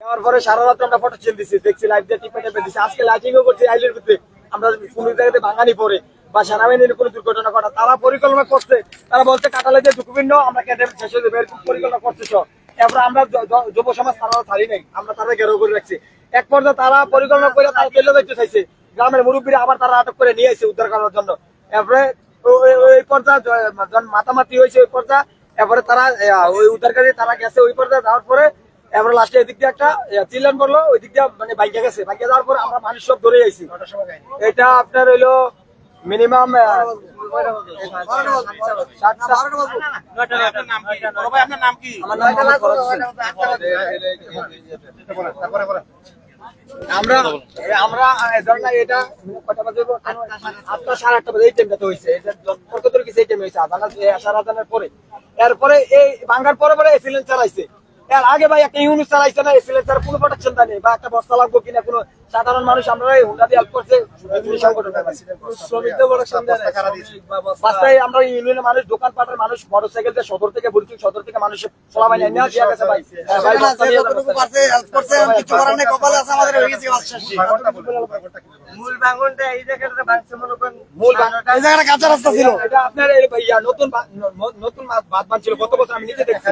তারপরে সারা রাত আমরা ফটো চেন দিছি, দেখছি লাইভ দিয়ে টিপে টেপে দিছি। আজকে লাইটিংও করছি আইলের ভিতরে, আমরা কোন জায়গাতে ভাঙানি পড়ে বা সেনাবাহিনীর কোনো দুর্ঘটনা ঘটা তারা পরিকল্পনা করছে। তারা বলছে কাটালে যে ঝুঁকিপূর্ণ আমরা কেটে শেষ হয়ে যাবে, এরকম পরিকল্পনা করছে। এরপর আমরা যুব সমাজ তারা ছাড়ি নাই, আমরা তারা ঘেরাও করে রাখছি। এক পর্যায়ে তারা পরিকল্পনা করে তারা জেলে দেখতে চাইছে, গ্রামের মুরব্বীরা আবার তারা আটক করে নিয়ে আসছে উদ্ধার করার জন্য। এরপরে ওই পর্যায়ে যখন মাতামাতি হয়েছে ওই পর্যায়ে, এরপরে তারা ওই উদ্ধারকারী তারা গেছে ওই পর্যায়ে যাওয়ার পরে এবার লাস্টে এদিক দিয়ে একটা চিল্লান করলো, ওই দিক দিয়ে মানে বাইকে গেছে। বাইকে যাওয়ার পর আমরা মানুষ সব ধরে আইছি। এটা আপনার হইলো মিনিমাম আমরা ধরেন এটা 8টা 8:30 বাজে এই টাইমটা তো হয়েছে। এটা কত দূর কি সেই টাইম হয়েছে আজানের পরে। এরপরে এই বাঙ্গার পরে পরে এসিলেন্স চালাইছে। এর আগে ভাই একটা ইউনিট চালাইছে না, এসিলেন্স এর কোনো প্রোটেকশন দেয়নি বা একটা বস্তা লাগবো কিনা কোনো সাধারণ মানুষ আমরা এই হুন্ডা দিয়ে হেল্প করছে শ্রমিকদের প্রোটেকশন দেয় বাস্তায় আমরা ইউনিয়নের মানুষ দোকানপাটের মানুষ মোটরসাইকেল দিয়ে সদর থেকে বলছি সদর থেকে মানুষ সবাই লাইন নিয়ে দিয়া গেছে ভাই কিছু করার নেই, কপালে আছে আমাদের হয়ে গেছে মূল ভাঙনটা এই জায়গাটা ভাঙছে মনে করেন মূল ভাঙনটা এই জায়গাটা কাঁচা রাস্তা ছিল। এটা আপনার এই ভাইয়া নতুন বাঁধ বানছিল গত বছর আমি নিজে দেখছি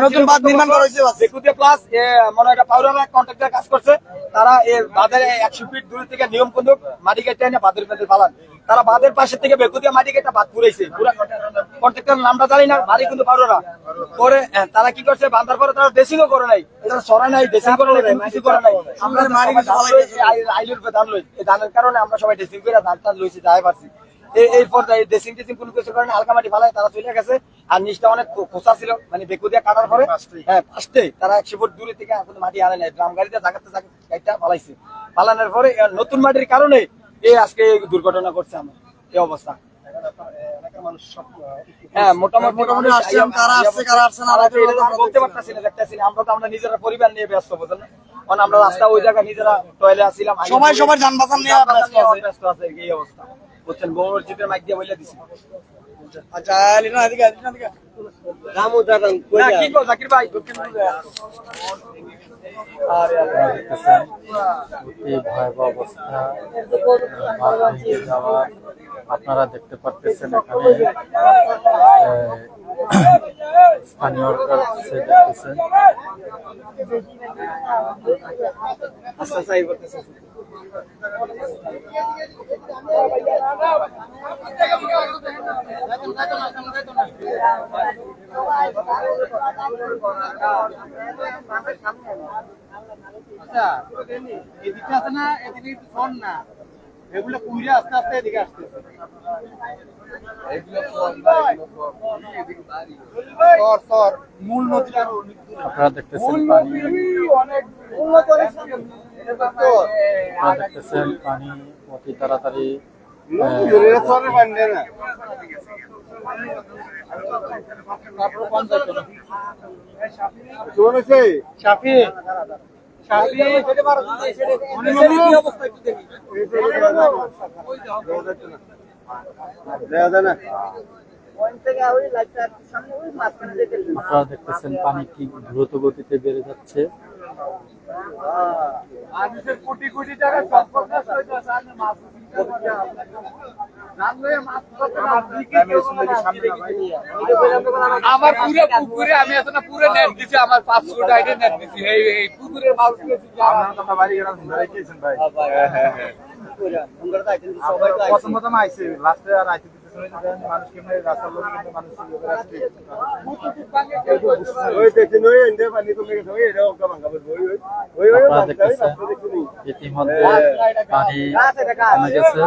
নতুন বাঁধ নির্মাণ করা হয়েছে বেকুদিয়া প্লাস মনে হয় পাউরারা কন্ট্রাক্টর কাজ করছে। তারা এই বাঁধের 100 ফিট দূর থেকে নিয়ম বন্ধক মাটি কেটে এনে বাঁধের মধ্যে পালান। তারা বাঁধের পাশে থেকে বেকুদিয়া মাটি কেটে বাঁধ পুরাইছে। পুরা কন্ট্রাক্টর নামটা জানি না, বাড়ি কিন্তু পাউরারা পরে তারা কি করছে বাঁধার পরে তারা ড্রেসিংও করে নাই, এটা সরাই নাই, ড্রেসিং করে নাই, কিছু করে নাই। আমরা আইলুর ধান লই, এই ধানের কারণে আমরা সবাই ড্রেসিং করে ধান টান লইছি যাই পারছি। এই পর্যায়ে ড্রেসিং টেসিং কোনো কিছু করে না, হালকা মাটি ফালায় তারা চলে গেছে। আর নিচটা অনেক খোঁচা ছিল, মানে বেকুদিয়া কাটার পরে হ্যাঁ ফার্স্টে তারা 100 ফুট দূরে থেকে মাটি আনে নাই, ড্রাম গাড়িতে জায়গাতে জায়গাটা ফালাইছে। ফালানোর পরে নতুন মাটির কারণে এই আজকে দুর্ঘটনা করছে আমার এই অবস্থা। হ্যাঁ মোটামুটি বলতে পারতেছি না, দেখতেছি না। আমরা তো আমরা নিজেরা পরিবার নিয়ে ব্যস্ত, বুঝলেন না? কারণ আমরা রাস্তা ওই জায়গায় নিজেরা টয়লে আসছিলাম, সবাই সবার যান বাঁচান নিয়ে ব্যস্ত আছে এই অবস্থা বুঝছেন। বউর জিপের মাইক দিয়ে বলে দিছি। আচ্ছা লিনা এদিকে এদিকে রামু দাদা না কি কো জাকির ভাই এই ভয়াবহ অবস্থা আপনারা দেখতে পাচ্ছেন। এখানে স্থানীয় দেখতেছেন এদিকে আছে না, এদিকে শোন না, এগুলো কুইরা আস্তে আস্তে এদিকে আসতেছে। মূল নদীটা আপনারা দেখতেছেন পানি, আপনারা দেখতেছেন পানি অতি তাড়াতাড়ি আপনারা দেখতেছেন পানি কি দ্রুত গতিতে বেড়ে যাচ্ছে। কোটি কোটি টাকা আমার পুরো পুকুরে আমি এখন পুরো নেট দিছি, আমার 500 টাকা নেট দিছি এই পুকুরের মাছ দিছি। আপনারা বাড়ি গেলাম ধরাইতেছেন ভাই। হ্যাঁ প্রথম আইছে লাস্টে আর আইতে মানুষ কেমনে রাস্তার লোক কিন্তু মানুষ ওই দেখেন ওই এন্ডে পানি কমে গেছে, ওই এটা ওকা ভাঙা বল ওই আপনারা দেখতেছেন ইতিমধ্যে পানি কমে গেছে,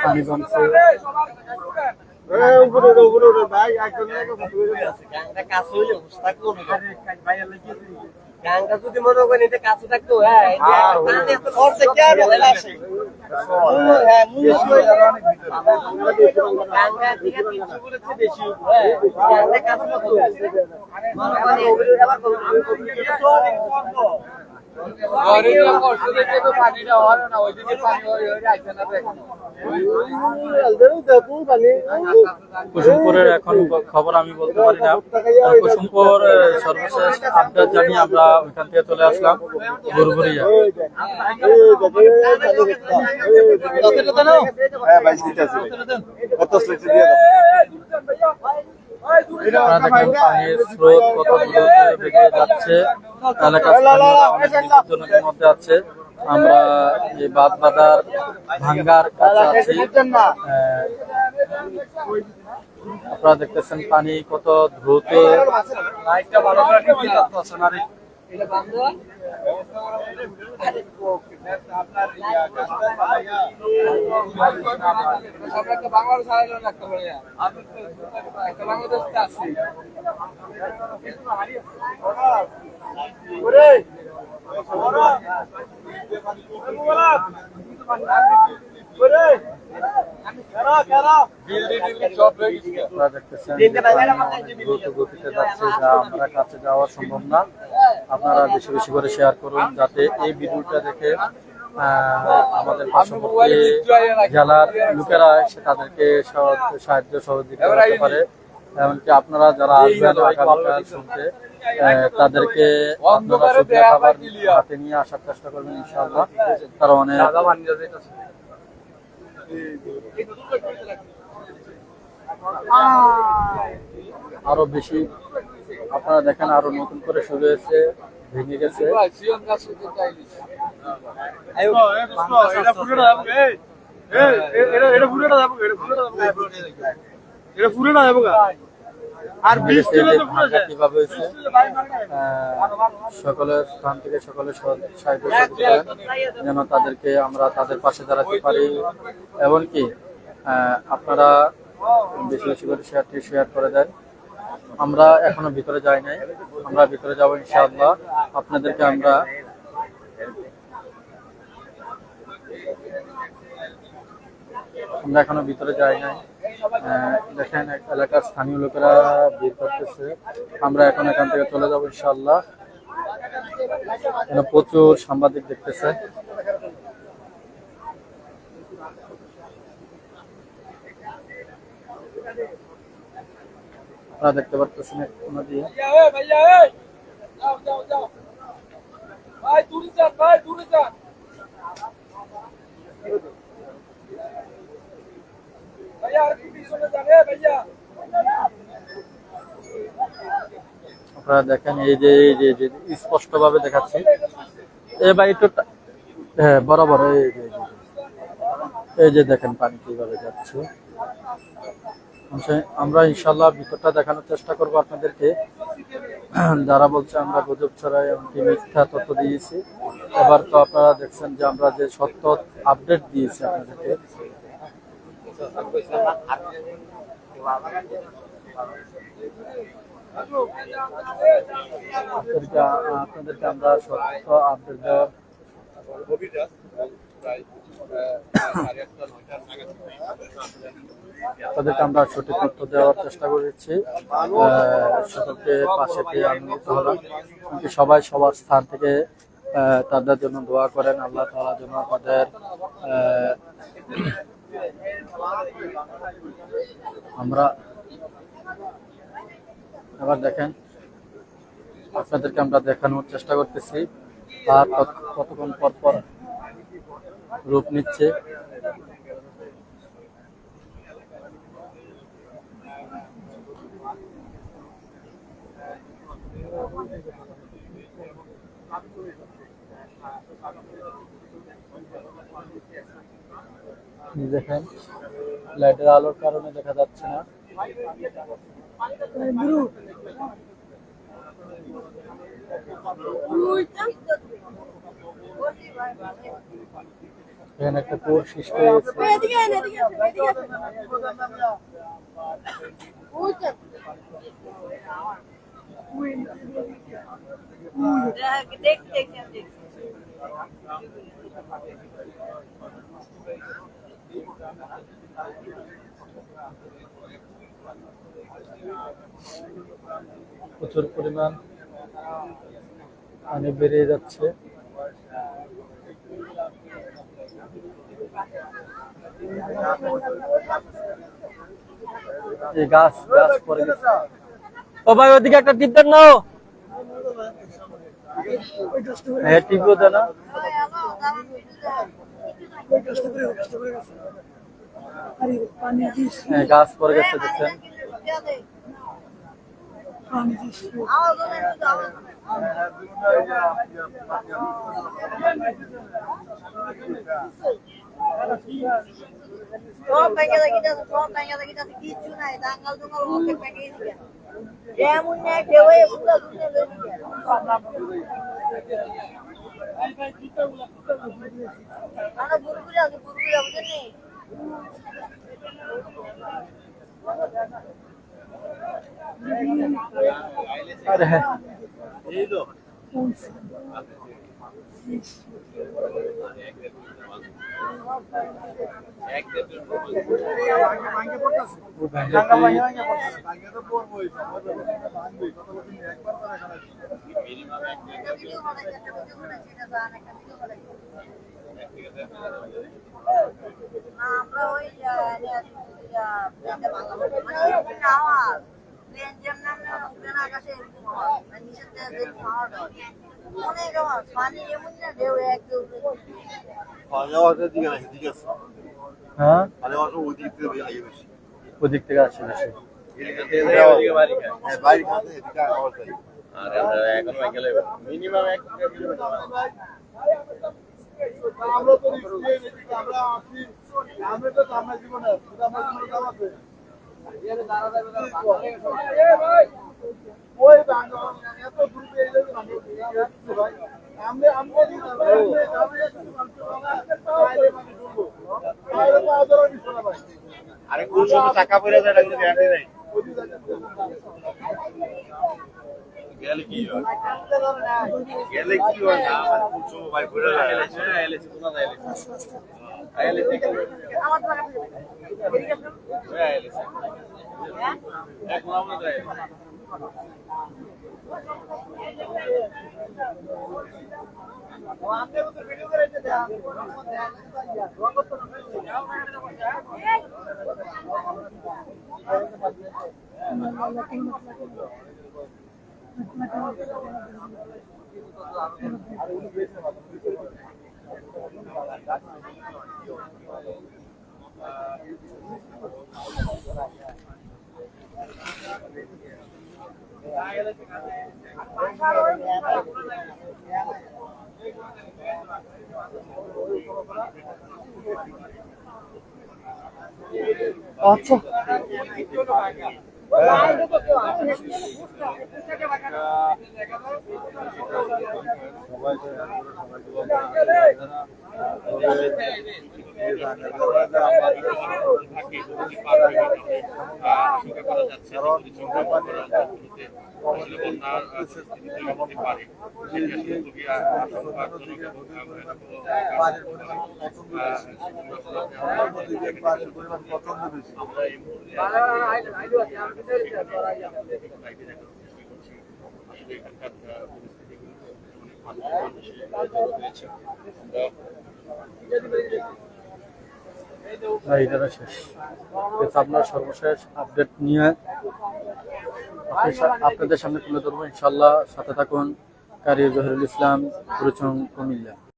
পানি কমছে। উপরে ভাই একদম গাংটা কাজ হইলে অবস্থা কোন ভাইয়া লাগিয়ে গাংটা যদি মনে করেন এটা কাছে থাকতো হ্যাঁ পানি এত খরচ কি আর আসে হ্যাঁ মূল অনেক ভিতরে গাংটা থেকে 300 বলেছে বেশি হ্যাঁ গাংটা কাছে থাকতো মানে ওগুলো আবার আমি অনেক কুসুমপুরের এখন খবর আমি বলতে পারি না। কুসুমপুর সর্বশেষ আপডেট জানিয়ে আমরা ওইখান থেকে চলে আসলাম বুরবুরিয়া। আপনারা দেখেন পানির স্রোত কত দ্রুত বেগে যাচ্ছে, এলাকার স্থানীয়রা অনেক বিপজ্জনকের মধ্যে আছে। আমরা এই বাঁধ বাঁধার ভাঙ্গার কাছে আছি। আপনারা দেখতেছেন পানি কত দ্রুত আপনারা দেখতেছেন দ্রুত গতিতে যাচ্ছে, যা আমরা কাছে যাওয়া সম্ভব না। আপনারা বেশি বেশি করে শেয়ার করুন যাতে এই ভিডিওটা দেখে আমাদের পার্শ্ববর্তী জেলার লোকেরা এসে তাদেরকে সাহায্য সহযোগিতা করতে পারে। এমনকি আপনারা যারা আসবেন আগামীকাল শুনতে, তাদেরকে আপনারা শুকনো খাবার হাতে নিয়ে আসার চেষ্টা করবেন ইনশাআল্লাহ। তারা অনেক আরো বেশি আপনারা দেখেন আরো নতুন করে শুরু হয়েছে, ভেঙে গেছে। আর কিভাবে হয়েছে সকলের স্থান থেকে সকলের সাহায্য করেন যেন তাদেরকে আমরা তাদের পাশে দাঁড়াতে পারি। এমনকি আপনারা বেশি বেশি করে শেয়ার করে দেন। আমরা এখনো ভিতরে যাই নাই, আমরা ভিতরে যাবো ইনশাআল্লাহ। আপনাদেরকে আমরা এখনো ভিতরে যাই নাই। দেখেন এলাকার স্থানীয় লোকেরা ভিড় করতেছে। আমরা এখন এখান থেকে চলে যাবো ইনশাআল্লাহ। প্রচুর সাংবাদিক দেখতেছে। আপনারা দেখতে পাচ্ছেন কোনা দিয়ে আপনারা দেখেন এই যে স্পষ্ট ভাবে দেখাচ্ছি। ভাই একটু হ্যাঁ বরাবর এই যে দেখেন পানি কিভাবে যাচ্ছে। আমরা ইনশাল্লাহ ভিতরটা দেখানোর চেষ্টা করবো আপনাদেরকে। যারা বলছে আমরা গুজব ছড়াই, এমনকি মিথ্যা তথ্য দিয়েছি, এবার তো আপনারা দেখছেন যে আমরা যে সত্য আপডেট দিয়েছি আপনাদেরকে। আপনাদেরকে আমরা সত্য আপডেট দেওয়ার তাদেরকে আমরা সঠিক তথ্য দেওয়ার চেষ্টা করেছি। সকলকে পাশে পেয়ে আনন্দিত হলাম। সবাই সবার স্থান থেকে তাদের জন্য দোয়া করেন, আল্লাহ তাআলা যেন তাদের আমরা এবার দেখেন আপনাদেরকে আমরা দেখানোর চেষ্টা করতেছি আর কতক্ষণ পর পর রূপ নিচ্ছে। দেখেন লাইটের আলোর কারণে দেখা যাচ্ছে না। এখানে একটা কোর সৃষ্টি হয়েছে। প্রচুর পরিমাণ পানি বেরিয়ে যাচ্ছে। এই গাছ গাছ পরে গেছে। ও ভাই ওদিকে একটা টিপ দেন না। হ্যাঁ টিপও দেন না। হ্যাঁ গাছ পরে গেছে দেখছেন। সব ব্যাংকে লাগিয়েছে, সব ব্যাংকে লাগিয়েছে, কিচ্ছু নাই, দাঙ্গাল দুঙ্গাল অর্ধেক ব্যাংকে দিকে যেমন নেয় কেউ পুরো দুনিয়া লয়ে দিকে আমরা বুড়বুড়ি আছে, বুড়বুড়ি আমাদের নেই। আরে হ্যাঁ একটা ভিডিও বানাইছে, একটা ভিডিও বানাইছে, এটা জান, একটা ভিডিও বানাইছে। আমরা ওই প্লেনটা ভাঙা মানে এরকম আওয়াজ, প্লেন যেমন প্লেন আকাশে এরকম আওয়াজ, আর নিচের থেকে যেরকম আওয়াজ হয়, অনেক আওয়াজ, পানি এমন না ঢেউ একদম হ্যাঁ ওদিকে ওদিক থেকে আসছে বেশি। বাইরে খাতে এদিকে আওয়াজ হয়। মিনিমাম 1 আমরা তো আমরা আছি আমরা তো আমরা জীবনে আমরা জীবনে কাম আছে ওই বাংলা এত দূর পেয়ে গেলে ভাই আমরা আমরা আরে কোন সময় টাকা পয়সা যায় এটা গ্যারান্টি নাই। গেলে কি হয়? গেলে কি হয় না মানে কোন সময় ভাই পয়সা যায় এলএসি কোন না এলএসি আমার তো কাছে এলএসি এক নাম না যায় আচ্ছা এটা শেষ। আপনার সর্বশেষ আপডেট নিয়ে আপনাদের সামনে তুলে ধরবো ইনশাল্লাহ। সাথে থাকুন। কারি জহিরুল ইসলাম, কুমিল্লা।